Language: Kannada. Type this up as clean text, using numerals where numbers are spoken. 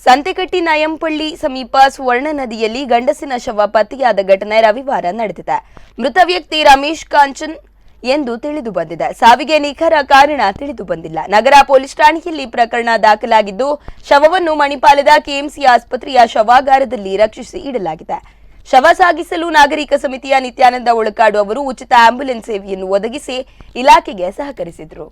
ಸಂತೆಕಟ್ಟಿ ನಾಯಂಪಳ್ಳಿ ಸಮೀಪ ಸುವರ್ಣ ನದಿಯಲ್ಲಿ ಗಂಡಸಿನ ಶವ ಪತ್ತೆಯಾದ ಘಟನೆ ರವಿವಾರ ನಡೆದಿದೆ. ಮೃತ ವ್ಯಕ್ತಿ ರಮೇಶ್ ಕಾಂಚನ್ ಎಂದು ತಿಳಿದು ಬಂದಿದೆ. ಸಾವಿಗೆ ನಿಖರ ಕಾರಣ ತಿಳಿದು ಬಂದಿಲ್ಲ. ನಗರ ಪೊಲೀಸ್ ಠಾಣೆಯಲ್ಲಿ ಪ್ರಕರಣ ದಾಖಲಾಗಿದ್ದು, ಶವವನ್ನು ಮಣಿಪಾಲದ ಕೆಎಂಸಿ ಆಸ್ಪತ್ರೆಯ ಶವಾಗಾರದಲ್ಲಿ ರಕ್ಷಿಸಿ ಇಡಲಾಗಿದೆ. ಶವ ಸಾಗಿಸಲು ನಾಗರಿಕ ಸಮಿತಿಯ ನಿತ್ಯಾನಂದ ಒಳಕಾಡು ಅವರು ಉಚಿತ ಆಂಬ್ಯುಲೆನ್ಸ್ ಸೇವೆಯನ್ನು ಒದಗಿಸಿ ಇಲಾಖೆಗೆ ಸಹಕರಿಸಿದರು.